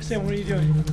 Sam, what are you doing?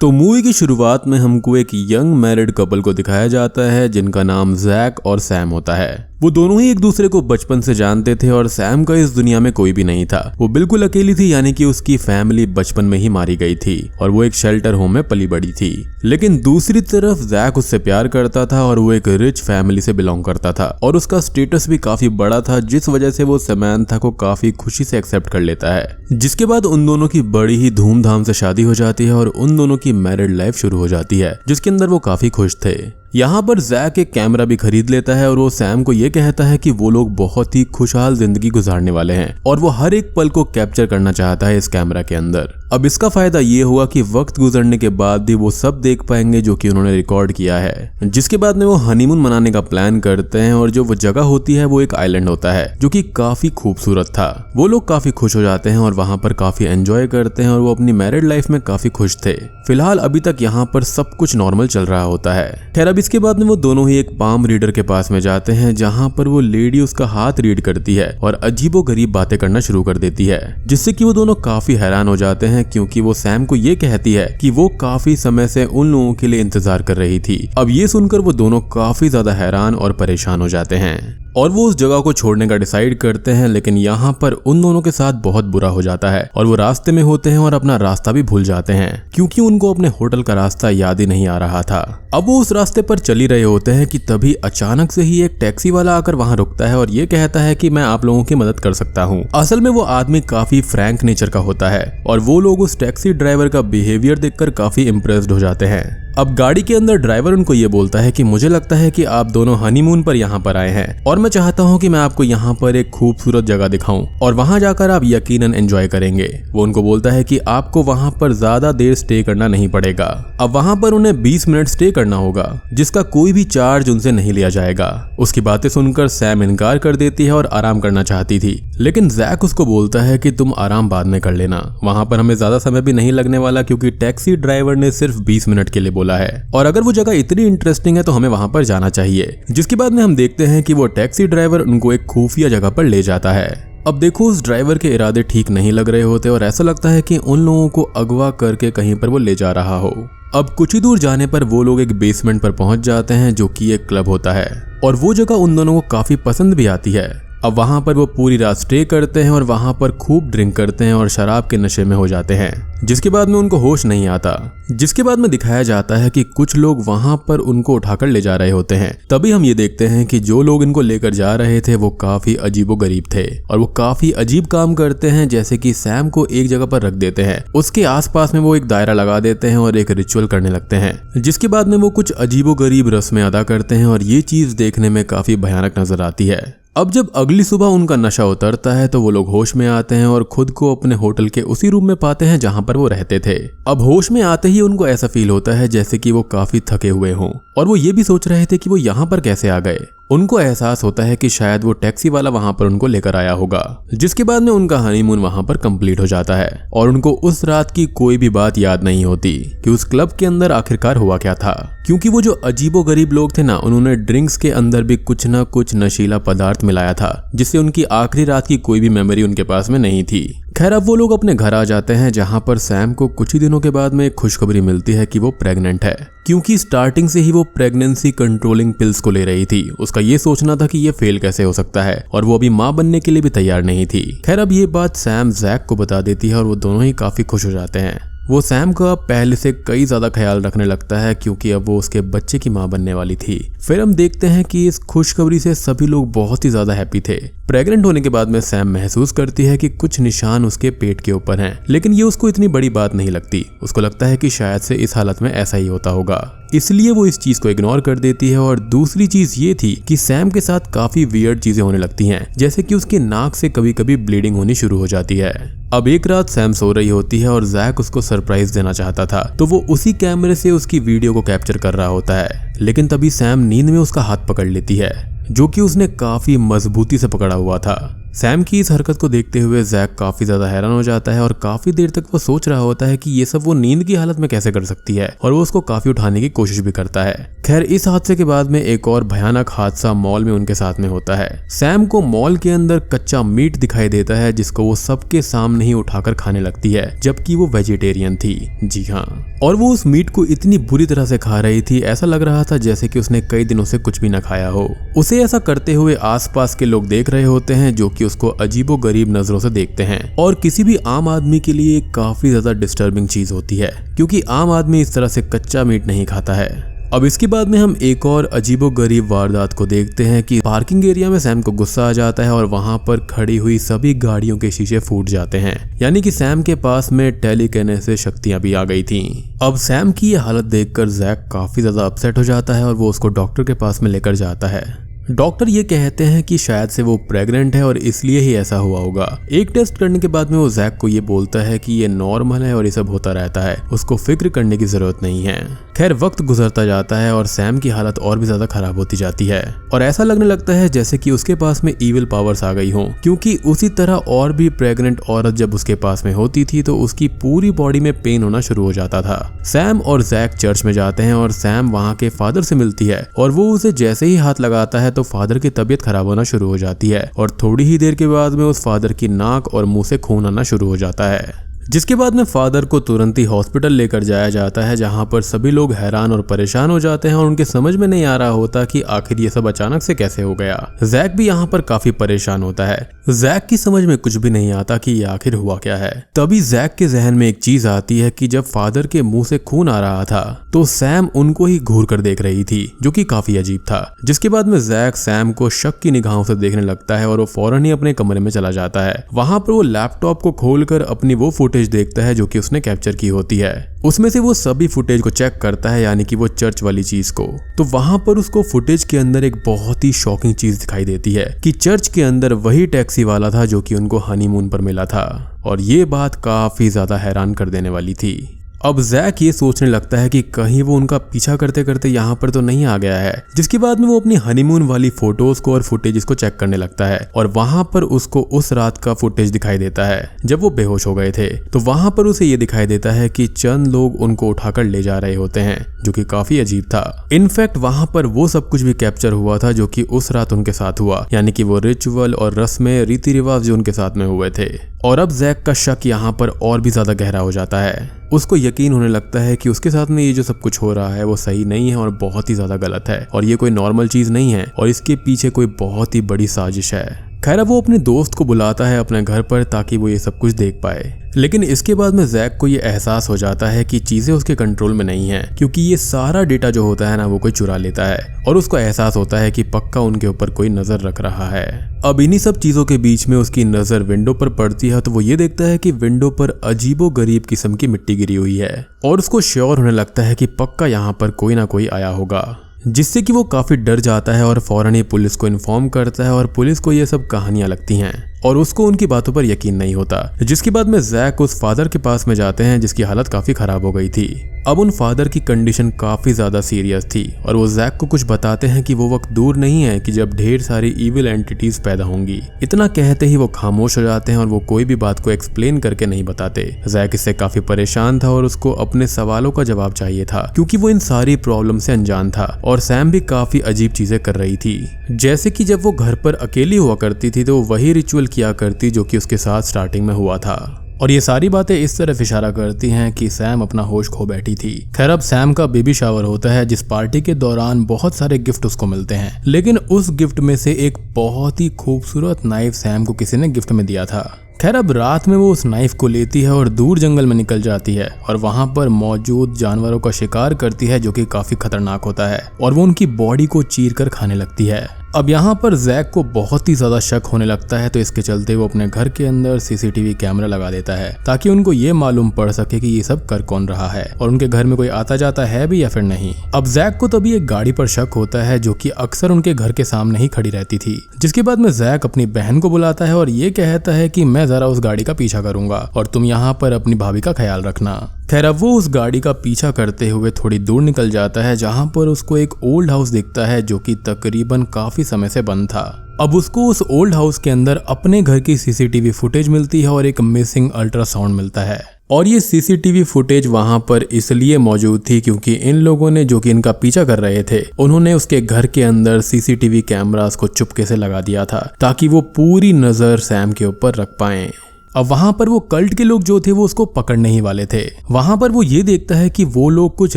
तो movie की शुरुआत में हमको एक यंग मैरिड कपल को दिखाया जाता है जिनका नाम जैक और सैम होता है। वो दोनों ही एक दूसरे को बचपन से जानते थे और सैम का इस दुनिया में कोई भी नहीं था। वो बिल्कुल अकेली थी, यानी कि उसकी फैमिली बचपन में ही मारी गई थी और वो एक शेल्टर होम में पली बड़ी थी। लेकिन दूसरी तरफ जैक उससे प्यार करता था और वो एक रिच फैमिली से बिलोंग करता था और उसका स्टेटस भी काफी बड़ा था, जिस वजह से वो समंथा को काफी खुशी से एक्सेप्ट कर लेता है। जिसके बाद उन दोनों की बड़ी ही धूमधाम से शादी हो जाती है और उन दोनों की मैरिड लाइफ शुरू हो जाती है, जिसके अंदर वो काफी खुश थे। यहाँ पर जैक एक कैमरा भी खरीद लेता है और वो सैम को ये कहता है कि वो लोग बहुत ही खुशहाल जिंदगी गुजारने वाले हैं और वो हर एक पल को कैप्चर करना चाहता है इस कैमरा के अंदर। अब इसका फायदा ये हुआ कि वक्त गुजरने के बाद भी वो सब देख पाएंगे जो कि उन्होंने रिकॉर्ड किया है। जिसके बाद में वो हनीमून मनाने का प्लान करते हैं और जो वो जगह होती है वो एक आइलैंड होता है जो कि काफी खूबसूरत था। वो लोग काफी खुश हो जाते हैं और वहां पर काफी एंजॉय करते हैं और वो अपनी मैरिड लाइफ में काफी खुश थे। फिलहाल अभी तक यहाँ पर सब कुछ नॉर्मल चल रहा होता है। खैर अब इसके बाद में वो दोनों ही एक पाम रीडर के पास में जाते हैं जहाँ पर वो लेडी उसका हाथ रीड करती है और अजीबो गरीब बातें करना शुरू कर देती है, जिससे कि वो दोनों काफी हैरान हो जाते हैं क्योंकि वो सैम को ये कहती है कि वो काफी समय से उन लोगों के लिए इंतजार कर रही थी। अब ये सुनकर वो दोनों काफी ज्यादा हैरान और परेशान हो जाते हैं और वो उस जगह को छोड़ने का डिसाइड करते हैं। लेकिन यहाँ पर उन दोनों के साथ बहुत बुरा हो जाता है और वो रास्ते में होते हैं और अपना रास्ता भी भूल जाते हैं क्योंकि उनको अपने होटल का रास्ता याद ही नहीं आ रहा था। अब वो उस रास्ते पर चल ही रहे होते हैं कि तभी अचानक से ही एक टैक्सी वाला आकर वहां रुकता है और ये कहता है कि मैं आप लोगों की मदद कर सकता हूँ। असल में वो आदमी काफी फ्रैंक नेचर का होता है और वो लोग उस टैक्सी ड्राइवर का बिहेवियर देखकर काफी इम्प्रेस्ड हो जाते हैं। अब गाड़ी के अंदर ड्राइवर उनको ये बोलता है कि मुझे लगता है कि आप दोनों हनीमून पर यहाँ पर आए हैं और मैं चाहता हूँ कि मैं आपको यहाँ पर एक खूबसूरत जगह दिखाऊं और वहां जाकर आप यकीनन एंजॉय करेंगे। वो उनको बोलता है कि आपको वहां पर ज्यादा देर स्टे करना नहीं पड़ेगा। अब वहां पर उन्हें 20 मिनट स्टे करना होगा जिसका कोई भी चार्ज उनसे नहीं लिया जाएगा। उसकी बातें सुनकर सैम इनकार कर देती है और आराम करना चाहती थी, लेकिन जैक उसको बोलता है कि तुम आराम बाद में कर लेना, वहां पर हमें ज्यादा समय भी नहीं लगने वाला क्योंकि टैक्सी ड्राइवर ने सिर्फ 20 मिनट के लिए बोला है और अगर वो जगह इतनी इंटरेस्टिंग है तो हमें वहां पर जाना चाहिए। जिसके बाद में हम देखते हैं कि वो टैक्सी ड्राइवर उनको एक खुफिया जगह पर ले जाता है। अब देखो उस ड्राइवर के इरादे ठीक नहीं लग रहे होते और ऐसा लगता है कि उन लोगों को अगवा करके कहीं पर वो ले जा रहा हो। अब कुछ ही दूर जाने पर वो लोग एक बेसमेंट पर पहुंच जाते हैं जो कि एक क्लब होता है और वो जगह उन दोनों को काफी पसंद भी आती है। अब वहां पर वो पूरी रात स्टे करते हैं और वहां पर खूब ड्रिंक करते हैं और शराब के नशे में हो जाते हैं, जिसके बाद में उनको होश नहीं आता। जिसके बाद में दिखाया जाता है कि कुछ लोग वहां पर उनको उठाकर ले जा रहे होते हैं। तभी हम ये देखते हैं कि जो लोग इनको लेकर जा रहे थे वो काफी अजीबो गरीब थे और वो काफी अजीब काम करते हैं, जैसे कि सैम को एक जगह पर रख देते हैं, उसके आसपास में वो एक दायरा लगा देते हैं और एक रिचुअल करने लगते हैं। जिसके बाद में वो कुछ अजीबो गरीब रस्में अदा करते हैं और ये चीज देखने में काफी भयानक नजर आती है। अब जब अगली सुबह उनका नशा उतरता है तो वो लोग होश में आते हैं और खुद को अपने होटल के उसी रूम में पाते हैं जहां पर वो रहते थे। अब होश में आते ही उनको ऐसा फील होता है जैसे कि वो काफी थके हुए हों और वो ये भी सोच रहे थे कि वो यहाँ पर कैसे आ गए। उनको एहसास होता है कि शायद वो टैक्सी वाला वहां पर उनको लेकर आया होगा। जिसके बाद में उनका हनीमून वहां पर कंप्लीट हो जाता है और उनको उस रात की कोई भी बात याद नहीं होती कि उस क्लब के अंदर आखिरकार हुआ क्या था, क्योंकि वो जो अजीबो गरीब लोग थे ना, उन्होंने ड्रिंक्स के अंदर भी कुछ ना कुछ नशीला पदार्थ मिलाया था, जिससे उनकी आखिरी रात की कोई भी मेमोरी उनके पास में नहीं थी। खैर अब वो लोग अपने घर आ जाते हैं जहां पर सैम को कुछ ही दिनों के बाद में एक खुशखबरी मिलती है कि वो प्रेग्नेंट है, क्योंकि स्टार्टिंग से ही वो प्रेगनेंसी कंट्रोलिंग पिल्स को ले रही थी। उसका ये सोचना था कि ये फेल कैसे हो सकता है और वो अभी मां बनने के लिए भी तैयार नहीं थी। खैर अब ये बात सैम जैक को बता देती है और वो दोनों ही काफी खुश हो जाते हैं। वो सैम का पहले से कई ज्यादा ख्याल रखने लगता है क्योंकि अब वो उसके बच्चे की मां बनने वाली थी। फिर हम देखते हैं कि इस खुशखबरी से सभी लोग बहुत ही ज्यादा हैप्पी थे। प्रेग्नेंट होने के बाद में सैम महसूस करती है कि कुछ निशान उसके पेट के ऊपर हैं, लेकिन ये उसको इतनी बड़ी बात नहीं लगती। उसको लगता है कि शायद से इस हालत में ऐसा ही होता होगा, इसलिए वो इस चीज को इग्नोर कर देती है। और दूसरी चीज ये थी कि सैम के साथ काफी वियर्ड चीजें होने लगती हैं, जैसे कि उसके नाक से कभी कभी ब्लीडिंग होनी शुरू हो जाती है। अब एक रात सैम सो रही होती है और जैक उसको सरप्राइज देना चाहता था, तो वो उसी कैमरे से उसकी वीडियो को कैप्चर कर रहा होता है। लेकिन तभी सैम नींद में उसका हाथ पकड़ लेती है, जो कि उसने काफी मजबूती से पकड़ा हुआ था। सैम की इस हरकत को देखते हुए जैक काफी ज्यादा हैरान हो जाता है और काफी देर तक वो सोच रहा होता है कि ये सब वो नींद की हालत में कैसे कर सकती है, और वो उसको काफी उठाने की कोशिश भी करता है। खैर, इस हादसे के बाद में एक और भयानक हादसा मॉल में उनके साथ में होता है। सैम को मॉल के अंदर कच्चा मीट दिखाई देता है जिसको वो सबके सामने ही उठाकर खाने लगती है, जबकि वो वेजिटेरियन थी। जी हाँ, और वो उस मीट को इतनी बुरी तरह से खा रही थी, ऐसा लग रहा था जैसे कि उसने कई दिनों से कुछ भी न खाया हो। उसे ऐसा करते हुए आसपास के लोग देख रहे होते हैं, जो कि उसको अजीबो गरीब नजरों से देखते हैं, और किसी भी आम आदमी के लिए काफी ज्यादा डिस्टर्बिंग चीज होती है, क्योंकि आम आदमी इस तरह से कच्चा मीट नहीं खाता है। अब इसके बाद में हम एक और अजीबो गरीब वारदात को देखते हैं कि पार्किंग एरिया में सैम को गुस्सा आ जाता है और वहां पर खड़ी हुई सभी गाड़ियों के शीशे फूट जाते हैं, यानी कि सैम के पास में टेलीकिनेसिस शक्तियां भी आ गई थीं। अब सैम की ये हालत देखकर जैक काफी ज्यादा अपसेट हो जाता है और वो उसको डॉक्टर के पास में लेकर जाता है। डॉक्टर ये कहते हैं कि शायद से वो प्रेग्नेंट है और इसलिए ही ऐसा हुआ होगा। एक टेस्ट करने के बाद में वो जैक को ये बोलता है कि ये नॉर्मल है और ये सब होता रहता है, उसको फिक्र करने की जरूरत नहीं है। खैर, वक्त गुजरता जाता है और सैम की हालत और भी ज्यादा खराब होती जाती है और ऐसा लगने लगता है जैसे कि उसके पास में इविल पावर्स आ गई हों, क्योंकि उसी तरह और भी प्रेग्नेंट औरत जब उसके पास में होती थी तो उसकी पूरी बॉडी में पेन होना शुरू हो जाता था। सैम और जैक चर्च में जाते हैं और सैम वहाँ के फादर से मिलती है और वो उसे जैसे ही हाथ लगाता है तो फादर की तबीयत खराब होना शुरू हो जाती है और थोड़ी ही देर के बाद में उस फादर की नाक और मुंह से खून आना शुरू हो जाता है, जिसके बाद में फादर को तुरंत ही हॉस्पिटल लेकर जाया जाता है, जहां पर सभी लोग हैरान और परेशान हो जाते हैं और उनके समझ में नहीं आ रहा होता कि आखिर ये सब अचानक से कैसे हो गया। जैक भी यहाँ पर काफी परेशान होता है। जैक की समझ में कुछ भी नहीं आता कि ये आखिर हुआ क्या है। तभी जैक के जहन में एक चीज आती है कि जब फादर के मुंह से खून आ रहा था तो सैम उनको ही घूर कर देख रही थी, जो कि काफी अजीब था। जिसके बाद में जैक सैम को शक की निगाहों से देखने लगता है और वो फौरन ही अपने कमरे में चला जाता है। वहां पर वो लैपटॉप को खोलकर अपनी वो फुटेज देखता है जो कि उसने कैप्चर की होती है। उसमें से वो सभी फुटेज को चेक करता है, यानी कि वो चर्च वाली चीज को। तो वहां पर उसको फुटेज के अंदर एक बहुत ही शॉकिंग चीज दिखाई देती है कि चर्च के अंदर वही टैक्सी वाला था जो कि उनको हनीमून पर मिला था, और ये बात काफी ज्यादा हैरान कर देने वाली थी। अब जैक ये सोचने लगता है कि कहीं वो उनका पीछा करते करते यहाँ पर तो नहीं आ गया है। जिसके बाद में वो अपनी हनीमून वाली फोटोज को और फुटेज को चेक करने लगता है और वहां पर उसको उस रात का फुटेज दिखाई देता है जब वो बेहोश हो गए थे। तो वहां पर उसे ये दिखाई देता है कि चंद लोग उनको उठाकर ले जा रहे होते हैं, जो कि काफी अजीब था। इनफैक्ट वहां पर वो सब कुछ भी कैप्चर हुआ था जो कि उस रात उनके साथ हुआ, यानी कि वो रिचुअल और रस्में रीति रिवाज जो उनके साथ में हुए थे। और अब जैक का शक यहाँ पर और भी ज्यादा गहरा हो जाता है। उसको यकीन होने लगता है कि उसके साथ में ये जो सब कुछ हो रहा है वो सही नहीं है और बहुत ही ज्यादा गलत है, और ये कोई नॉर्मल चीज नहीं है और इसके पीछे कोई बहुत ही बड़ी साजिश है। खैर, वो अपने दोस्त को बुलाता है अपने घर पर ताकि वो ये सब कुछ देख पाए, लेकिन इसके बाद में जैक को ये एहसास हो जाता है कि चीजें उसके कंट्रोल में नहीं है, क्योंकि ये सारा डेटा जो होता है ना वो कोई चुरा लेता है, और उसको एहसास होता है कि पक्का उनके ऊपर कोई नजर रख रहा है। अब इन्हीं सब चीजों के बीच में उसकी नजर विंडो पर पड़ती है, तो वो ये देखता है कि विंडो पर अजीबो गरीब किस्म की मिट्टी गिरी हुई है, और उसको श्योर होने लगता है कि पक्का यहाँ पर कोई ना कोई आया होगा, जिससे कि वो काफी डर जाता है और फौरन ही पुलिस को इन्फॉर्म करता है, और पुलिस को ये सब कहानियां लगती हैं और उसको उनकी बातों पर यकीन नहीं होता। जिसके बाद में जैक उस फादर के पास में जाते हैं जिसकी हालत काफी खराब हो गई थी। अब उन फादर की कंडीशन काफी ज्यादा सीरियस थी और वो जैक को कुछ बताते हैं कि वो वक्त दूर नहीं है कि जब ढेर सारी इविल एंटिटीज पैदा होंगी। इतना कहते ही वो खामोश हो जाते हैं और वो कोई भी बात को एक्सप्लेन करके नहीं बताते। जैक इससे काफी परेशान था और उसको अपने सवालों का जवाब चाहिए था, क्योंकि वो इन सारी प्रॉब्लम से अनजान था। और सैम भी काफी अजीब चीजें कर रही थी, जैसे कि जब वो घर पर अकेली हुआ करती थी तो वही रिचुअल किया करती जो कि उसके साथ स्टार्टिंग में हुआ था। और ये सारी बातें इस तरफ इशारा करती हैं कि सैम अपना होश खो बैठी थी। खैर, अब सैम का बेबी शावर होता है, जिस पार्टी के दौरान बहुत सारे गिफ्ट उसको मिलते हैं, लेकिन उस गिफ्ट में से एक बहुत ही खूबसूरत नाइफ सैम को किसी ने गिफ्ट में दिया था। खैर, अब रात में वो उस नाइफ को लेती है और दूर जंगल में निकल जाती है और वहां पर मौजूद जानवरों का शिकार करती है, जो कि काफी खतरनाक होता है, और वो उनकी बॉडी को चीर कर खाने लगती है। अब यहाँ पर जैक को बहुत ही ज्यादा शक होने लगता है, तो इसके चलते वो अपने घर के अंदर सीसीटीवी कैमरा लगा देता है ताकि उनको ये मालूम पड़ सके कि ये सब कर कौन रहा है और उनके घर में कोई आता जाता है भी या फिर नहीं। अब जैक को तभी एक गाड़ी पर शक होता है जो कि अक्सर उनके घर के सामने ही खड़ी रहती थी। जिसके बाद में जैक अपनी बहन को बुलाता है और ये कहता है कि मैं जरा उस गाड़ी का पीछा करूंगा और तुम यहाँ पर अपनी भाभी का ख्याल रखना। खैर, अब वो उस गाड़ी का पीछा करते हुए थोड़ी दूर निकल जाता है, जहां पर उसको एक ओल्ड हाउस दिखता है जो कि तकरीबन काफी समय से बंद था। अब उसको उस ओल्ड हाउस के अंदर अपने घर की सीसीटीवी फुटेज मिलती है और एक मिसिंग अल्ट्रासाउंड मिलता है। और ये सीसीटीवी फुटेज वहां पर इसलिए मौजूद थी क्योंकि इन लोगों ने, जो कि इनका पीछा कर रहे थे, उन्होंने उसके घर के अंदर सीसीटीवी कैमरास को चुपके से लगा दिया था ताकि वो पूरी नजर सैम के ऊपर रख पाएं। अब वहां पर वो कल्ट के लोग जो थे वो उसको पकड़ने ही वाले थे। वहां पर वो ये देखता है कि वो लोग कुछ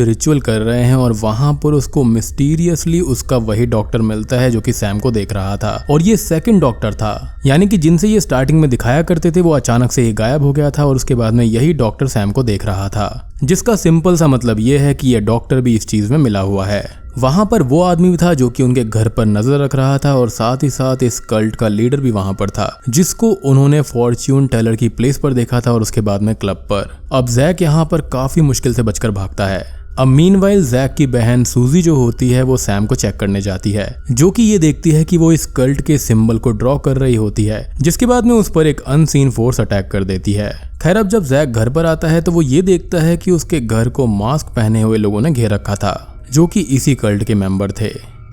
रिचुअल कर रहे हैं और वहां पर उसको मिस्टीरियसली उसका वही डॉक्टर मिलता है जो कि सैम को देख रहा था। और ये सेकंड डॉक्टर था, यानी कि जिनसे ये स्टार्टिंग में दिखाया करते थे वो अचानक से ही गायब हो गया था और उसके बाद में यही डॉक्टर सैम को देख रहा था, जिसका सिंपल सा मतलब ये है कि ये डॉक्टर भी इस चीज में मिला हुआ है। वहां पर वो आदमी भी था जो कि उनके घर पर नजर रख रहा था और साथ ही साथ इस कल्ट का लीडर भी वहां पर था, जिसको उन्होंने फॉर्च्यून टेलर की प्लेस पर देखा था और उसके बाद में क्लब पर। अब जैक यहाँ पर काफी मुश्किल से बचकर भागता है। अब मीनवाइल जैक की बहन सूजी जो होती है वो सैम को चेक करने जाती है, जो कि ये देखती है कि वो इस कल्ट के सिंबल को ड्रॉ कर रही होती है, जिसके बाद में उस पर एक अनसीन फोर्स अटैक कर देती है। खैर, अब जब जैक घर पर आता है तो वो ये देखता है कि उसके घर को मास्क पहने हुए लोगों ने घेर रखा था, जो कि इसी कल्ट के मेंबर थे।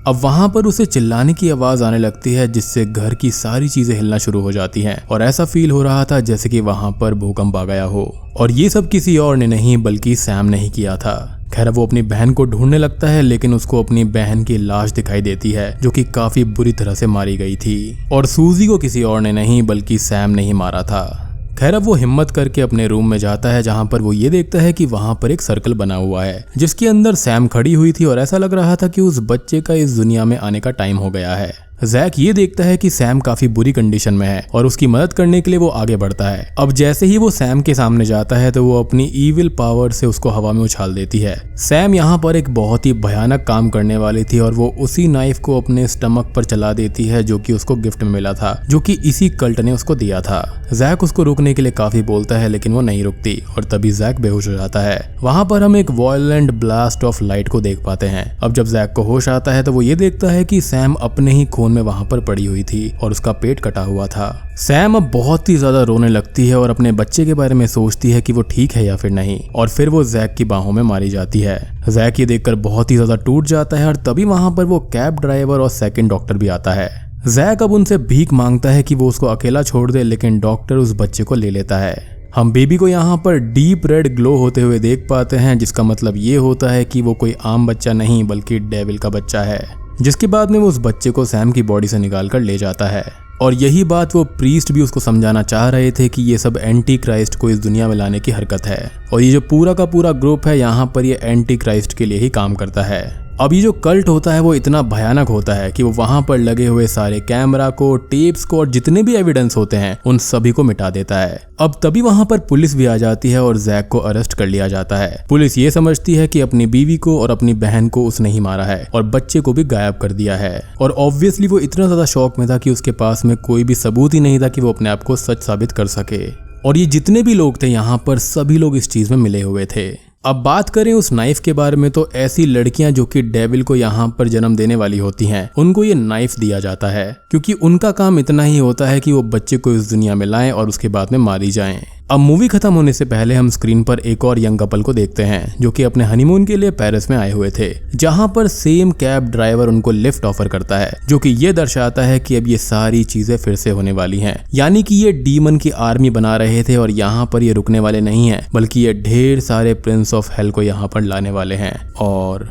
अब वहां पर उसे चिल्लाने की आवाज आने लगती है, जिससे घर की सारी चीजें हिलना शुरू हो जाती हैं और ऐसा फील हो रहा था जैसे कि वहां पर भूकंप आ गया हो। और ये सब किसी और ने नहीं बल्कि सैम ने ही किया था। खैर, वो अपनी बहन को ढूंढने लगता है, लेकिन उसको अपनी बहन की लाश दिखाई देती है जो कि काफी बुरी तरह से मारी गई थी और सूजी को किसी और ने नहीं बल्कि सैम ने ही मारा था। खैर, अब वो हिम्मत करके अपने रूम में जाता है, जहां पर वो ये देखता है कि वहां पर एक सर्कल बना हुआ है जिसके अंदर सैम खड़ी हुई थी और ऐसा लग रहा था कि उस बच्चे का इस दुनिया में आने का टाइम हो गया है। जैक ये देखता है कि सैम काफी बुरी कंडीशन में है और उसकी मदद करने के लिए वो आगे बढ़ता है। अब जैसे ही वो सैम के सामने जाता है तो वो अपनी ईविल पावर से उसको हवा में उछाल देती है। सैम यहाँ पर एक बहुत ही भयानक काम करने वाली थी और वो उसी नाइफ को अपने स्टमक पर चला देती है जो कि उसको गिफ्ट में मिला था, जो कि इसी कल्ट ने उसको दिया था। जैक उसको रोकने के लिए काफी बोलता है लेकिन वो नहीं रुकती और तभी जैक बेहोश हो जाता है। वहां पर हम एक वायलेंट ब्लास्ट ऑफ लाइट को देख पाते हैं। अब जब जैक को होश आता है तो वो ये देखता है कि सैम अपने ही खून में वहां पर पड़ी हुई थी और उसका पेट कटा हुआ था। सैम अब बहुत ही ज्यादा रोने लगती है और अपने बच्चे के बारे में सोचती है कि वो ठीक है या फिर नहीं, और फिर वो जैक की बाहों में मारी जाती है। जैक ये देखकर बहुत ही ज्यादा टूट जाता है और तभी वहां पर वो कैब ड्राइवर और सेकंड डॉक्टर भी आता है। जैक अब उनसे भीख मांगता है कि वो उसको अकेला छोड़ दे, लेकिन डॉक्टर उस बच्चे को ले लेता है। हम बेबी को यहाँ पर डीप रेड ग्लो होते हुए देख पाते हैं, जिसका मतलब ये होता है कि वो कोई आम बच्चा नहीं बल्कि डेविल का बच्चा है, जिसके बाद में वो उस बच्चे को सैम की बॉडी से निकाल कर ले जाता है। और यही बात वो प्रीस्ट भी उसको समझाना चाह रहे थे कि ये सब एंटी क्राइस्ट को इस दुनिया में लाने की हरकत है और ये जो पूरा का पूरा ग्रुप है यहाँ पर ये एंटी क्राइस्ट के लिए ही काम करता है। अब ये जो कल्ट होता है वो इतना भयानक होता है कि वो वहां पर लगे हुए सारे कैमरा को, टेप्स को और जितने भी एविडेंस होते हैं उन सभी को मिटा देता है। अब तभी वहां पर पुलिस भी आ जाती है और जैक को अरेस्ट कर लिया जाता है। पुलिस ये समझती है कि अपनी बीवी को और अपनी बहन को उसने ही मारा है और बच्चे को भी गायब कर दिया है। और ऑब्वियसली वो इतना ज्यादा शॉक में था कि उसके पास में कोई भी सबूत ही नहीं था कि वो अपने आप को सच साबित कर सके। और ये जितने भी लोग थे यहाँ पर सभी लोग इस चीज में मिले हुए थे। अब बात करें उस नाइफ के बारे में तो ऐसी लड़कियां जो कि डेविल को यहाँ पर जन्म देने वाली होती हैं, उनको ये नाइफ दिया जाता है क्योंकि उनका काम इतना ही होता है कि वो बच्चे को इस दुनिया में लाएं और उसके बाद में मारी जाएं। अब मूवी खत्म होने से पहले हम स्क्रीन पर एक और यंग कपल को देखते हैं जो कि अपने हनीमून के लिए पेरिस में आए हुए थे, जहां पर सेम कैब ड्राइवर उनको लिफ्ट ऑफर करता है, जो कि ये दर्शाता है कि अब ये सारी चीजें फिर से होने वाली हैं। यानी कि ये डीमन की आर्मी बना रहे थे और यहाँ पर ये रुकने वाले नहीं है बल्कि ये ढेर सारे प्रिंस ऑफ हेल को यहाँ पर लाने वाले हैं। और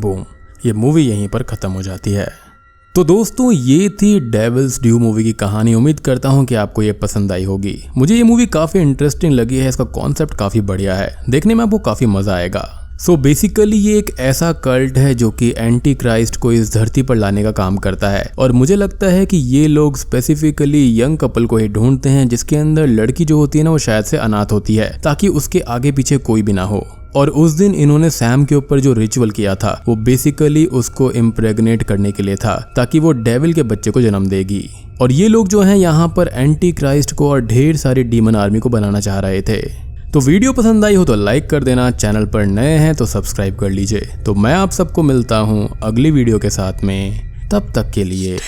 बूम, ये मूवी यहीं पर खत्म हो जाती है। तो दोस्तों, ये थी डेविल्स ड्यू मूवी की कहानी। उम्मीद करता हूँ कि आपको ये पसंद आई होगी। मुझे ये मूवी काफ़ी इंटरेस्टिंग लगी है, इसका कॉन्सेप्ट काफ़ी बढ़िया है, देखने में आपको काफ़ी मज़ा आएगा। सो बेसिकली ये एक ऐसा कल्ट है जो कि एंटी क्राइस्ट को इस धरती पर लाने का काम करता है और मुझे लगता है कि ये लोग स्पेसिफिकली यंग कपल को ही ढूंढते हैं जिसके अंदर लड़की जो होती है ना वो शायद से अनाथ होती है ताकि उसके आगे पीछे कोई भी ना हो। और उस दिन इन्होंने सैम के ऊपर जो रिचुअल किया था वो बेसिकली उसको इम्प्रेग्नेट करने के लिए था ताकि वो डेविल के बच्चे को जन्म देगी। और ये लोग जो हैं यहाँ पर एंटी क्राइस्ट को और ढेर सारी डीमन आर्मी को बनाना चाह रहे थे। तो वीडियो पसंद आई हो तो लाइक कर देना, चैनल पर नए हैं तो सब्सक्राइब कर लीजिए। तो मैं आप सबको मिलता हूँ अगली वीडियो के साथ में, तब तक के लिए।